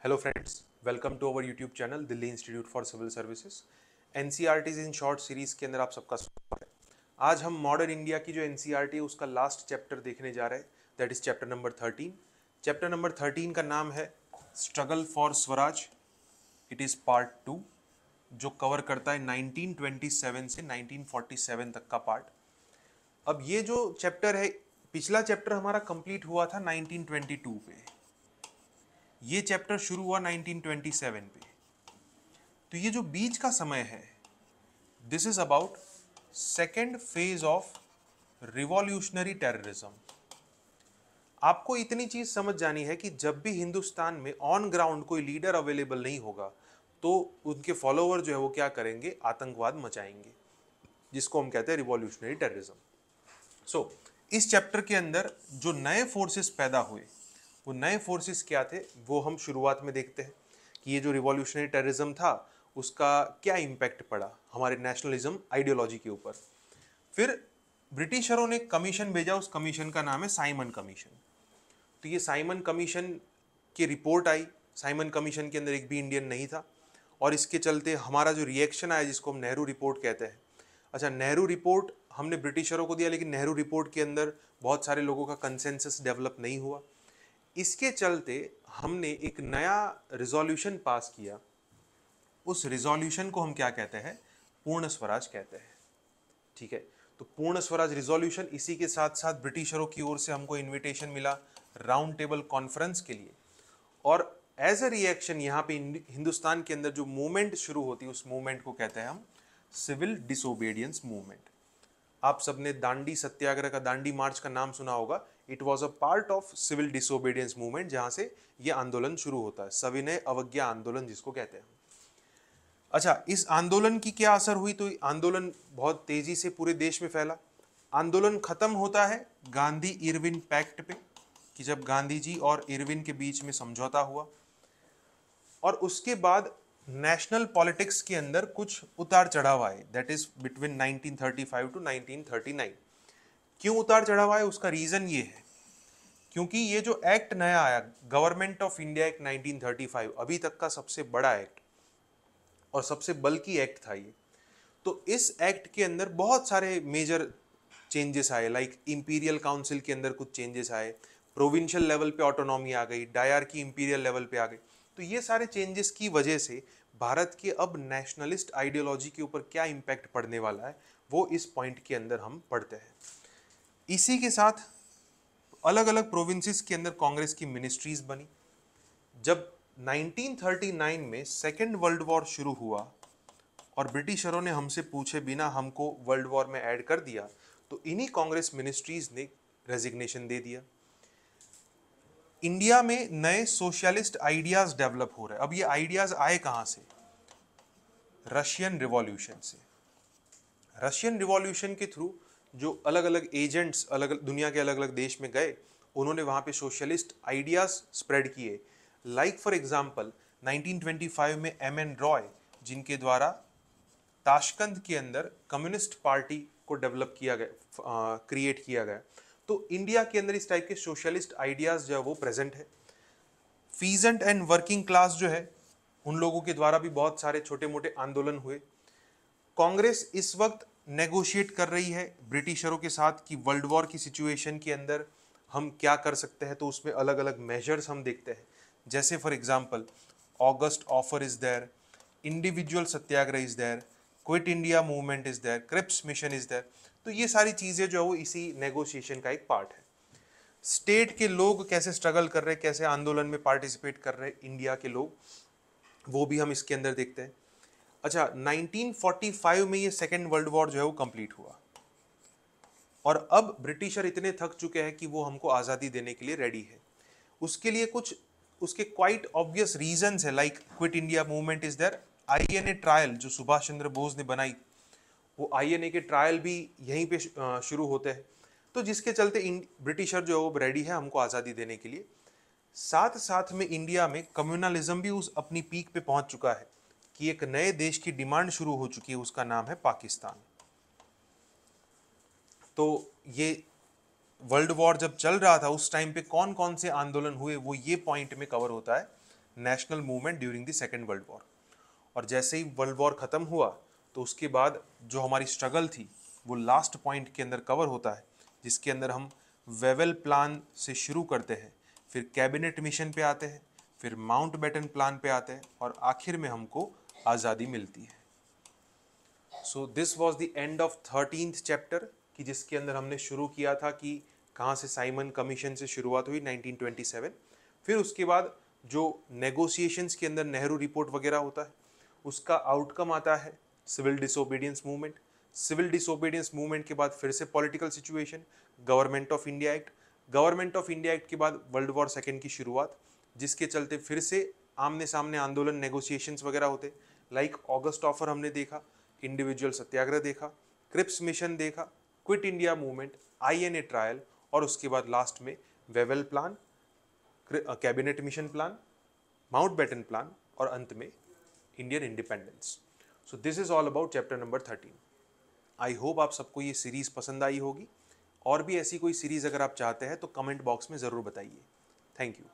Hello friends, welcome to our YouTube channel Delhi institute for civil services. NCERTs in short series के अंदर आप सबका स्वागत है। आज हम मॉडर्न इंडिया की जो एनसीईआरटी है उसका लास्ट चैप्टर देखने जा रहे हैं, that is chapter number 13। Chapter number 13 का नाम है struggle for Swaraj. It is part 2 जो कवर करता है 1927 से 1947 तक का पार्ट। अब ये जो चैप्टर है, पिछला चैप्टर हमारा कंप्लीट हुआ था 1922 पे, ये चैप्टर शुरू हुआ 1927 पे। तो ये जो बीच का समय है, this is about second phase of revolutionary terrorism. आपको इतनी चीज समझ जानी है कि जब भी हिंदुस्तान में ऑन ग्राउंड कोई लीडर अवेलेबल नहीं होगा तो उनके फॉलोवर जो है वो क्या करेंगे, आतंकवाद मचाएंगे, जिसको हम कहते हैं रिवॉल्यूशनरी टेररिज्म। सो इस चैप्टर के अंदर जो नए फोर्सेस पैदा हुए, वो नए फोर्सेस क्या थे वो हम शुरुआत में देखते हैं कि ये जो रिवॉल्यूशनरी टेररिज्म था उसका क्या इम्पैक्ट पड़ा हमारे नेशनलिज्म आइडियोलॉजी के ऊपर। फिर ब्रिटिशरों ने कमीशन भेजा, उस कमीशन का नाम है साइमन कमीशन। तो ये साइमन कमीशन की रिपोर्ट आई। साइमन कमीशन के अंदर एक भी इंडियन नहीं था और इसके चलते हमारा जो रिएक्शन आया, जिसको हम नेहरू रिपोर्ट कहते हैं। अच्छा, नेहरू रिपोर्ट हमने ब्रिटिशरों को दिया, लेकिन नेहरू रिपोर्ट के अंदर बहुत सारे लोगों का कंसेंसस डेवलप नहीं हुआ। इसके चलते हमने एक नया रिजोल्यूशन पास किया। उस रिजोल्यूशन को हम क्या कहते हैं, पूर्ण स्वराज कहते हैं। ठीक है, तो पूर्ण स्वराज रिजोल्यूशन, इसी के साथ साथ ब्रिटिशरों की ओर से हमको इनविटेशन मिला राउंड टेबल कॉन्फ्रेंस के लिए। और एज अ रिएक्शन यहाँ पे हिंदुस्तान के अंदर जो मूवमेंट शुरू होती है, उस मूवमेंट को कहते हैं हम सिविल डिसोबीडियंस मूवमेंट। आप सबने दांडी सत्याग्रह का, दांडी मार्च का नाम सुना होगा। It was a part of civil disobedience movement, जहां से ये आंदोलन शुरू होता है, सविनय अवज्ञा आंदोलन जिसको कहते हैं। अच्छा, इस आंदोलन की क्या असर हुई? तो आंदोलन बहुत तेजी से पूरे देश में फैला। आंदोलन खत्म होता है गांधी इरविन पैक्ट पे, कि जब गांधी जी और इरविन के बीच में समझौता हुआ। और उसके बाद नेशनल पॉलिटिक्स के अंदर कुछ उतार चढ़ाव आए, दैट इज बिटवीन 1935 टू 1939। क्यों उतार चढ़ाव आए, उसका रीजन ये है क्योंकि ये जो एक्ट नया आया, गवर्नमेंट ऑफ इंडिया एक्ट 1935, अभी तक का सबसे बड़ा एक्ट और सबसे बल्कि एक्ट था ये। तो इस एक्ट के अंदर बहुत सारे मेजर चेंजेस आए, लाइक इंपीरियल काउंसिल के अंदर कुछ चेंजेस आए, प्रोविंशियल लेवल पे ऑटोनॉमी आ गई, डायर की इंपीरियल लेवल पे आ गई। तो ये सारे चेंजेस की वजह से भारत के अब नेशनलिस्ट आइडियोलॉजी के ऊपर क्या इम्पैक्ट पड़ने वाला है, वो इस पॉइंट के अंदर हम पढ़ते हैं। इसी के साथ अलग अलग प्रोविंसेस के अंदर कांग्रेस की मिनिस्ट्रीज बनी। जब 1939 में सेकेंड वर्ल्ड वॉर शुरू हुआ और ब्रिटिशरों ने हमसे पूछे बिना हमको वर्ल्ड वॉर में ऐड कर दिया, तो इन्हीं कांग्रेस मिनिस्ट्रीज ने रेजिग्नेशन दे दिया। इंडिया में नए सोशलिस्ट आइडियाज डेवलप हो रहे हैं। अब ये आइडियाज आए कहां से? रशियन रिवॉल्यूशन से। रशियन रिवॉल्यूशन के थ्रू जो अलग अलग एजेंट्स अलग अलग दुनिया के अलग अलग देश में गए, उन्होंने वहां पे सोशलिस्ट आइडियाज स्प्रेड किए। लाइक फॉर एग्जांपल 1925 में एम.एन. रॉय, जिनके द्वारा ताशकंद के अंदर कम्युनिस्ट पार्टी को डेवलप किया गया, क्रिएट किया गया। तो इंडिया के अंदर इस टाइप के सोशलिस्ट आइडियाज जो है वो प्रेजेंट है। फीजेंट एंड वर्किंग क्लास जो है, उन लोगों के द्वारा भी बहुत सारे छोटे मोटे आंदोलन हुए। कांग्रेस इस वक्त नेगोशिएट कर रही है ब्रिटिशरों के साथ कि वर्ल्ड वॉर की सिचुएशन के अंदर हम क्या कर सकते हैं। तो उसमें अलग अलग मेजर्स हम देखते हैं, जैसे for example August offer is there, individual satyagraha is there, Quit India movement is there, Cripps mission is there. तो ये सारी चीजें जो है वो इसी नेगोशिएशन का एक पार्ट है। स्टेट के लोग कैसे स्ट्रगल कर रहे हैं, कैसे आंदोलन में पार्टिसिपेट कर रहे हैं इंडिया के लोग, वो भी हम इसके अंदर देखते हैं। अच्छा, 1945 में ये सेकेंड वर्ल्ड वॉर जो है वो कंप्लीट हुआ और अब ब्रिटिशर इतने थक चुके हैं कि वो हमको आज़ादी देने के लिए रेडी है। उसके लिए कुछ उसके क्वाइट ऑब्वियस रीजंस है, like Quit India movement is there, INA trial जो सुभाष चंद्र बोस ने बनाई, वो आईएनए के ट्रायल भी यहीं पे शुरू होते हैं। तो जिसके चलते ब्रिटिशर जो है वो रेडी है हमको आज़ादी देने के लिए। साथ साथ में इंडिया में कम्युनलिज्म भी उस अपनी पीक पे पहुंच चुका है कि एक नए देश की डिमांड शुरू हो चुकी है, उसका नाम है पाकिस्तान। तो ये वर्ल्ड वॉर जब चल रहा था उस टाइम पे कौन कौन से आंदोलन हुए, वो ये पॉइंट में कवर होता है national movement during the second world war. और जैसे ही वर्ल्ड वॉर ख़त्म हुआ तो उसके बाद जो हमारी स्ट्रगल थी वो लास्ट पॉइंट के अंदर कवर होता है, जिसके अंदर हम वेवेल प्लान से शुरू करते हैं, फिर कैबिनेट मिशन पे आते हैं, फिर माउंटबेटन प्लान पे आते हैं और आखिर में हमको आज़ादी मिलती है। So this was the end of 13th chapter, कि जिसके अंदर हमने शुरू किया था कि कहाँ से साइमन कमीशन से शुरुआत हुई 1927। फिर उसके बाद जो नेगोशिएशंस के अंदर नेहरू रिपोर्ट वगैरह होता है उसका आउटकम आता है civil disobedience movement. Civil disobedience movement के बाद फिर से political situation, government of India act, government of India act के बाद वर्ल्ड वॉर सेकेंड की शुरुआत, जिसके चलते फिर से आमने सामने आंदोलन, नेगोशिएशंस वगैरह होते, लाइक ऑगस्ट ऑफर हमने देखा, इंडिविजुअल सत्याग्रह देखा, क्रिप्स मिशन देखा, quit India movement, INA trial, और उसके बाद लास्ट में Wavell plan, cabinet mission plan, Mountbatten plan और अंत में Indian independence. So this is all about chapter number 13। I hope आप सबको ये सीरीज़ पसंद आई होगी, और भी ऐसी कोई सीरीज़ अगर आप चाहते हैं तो कमेंट बॉक्स में ज़रूर बताइए। Thank you.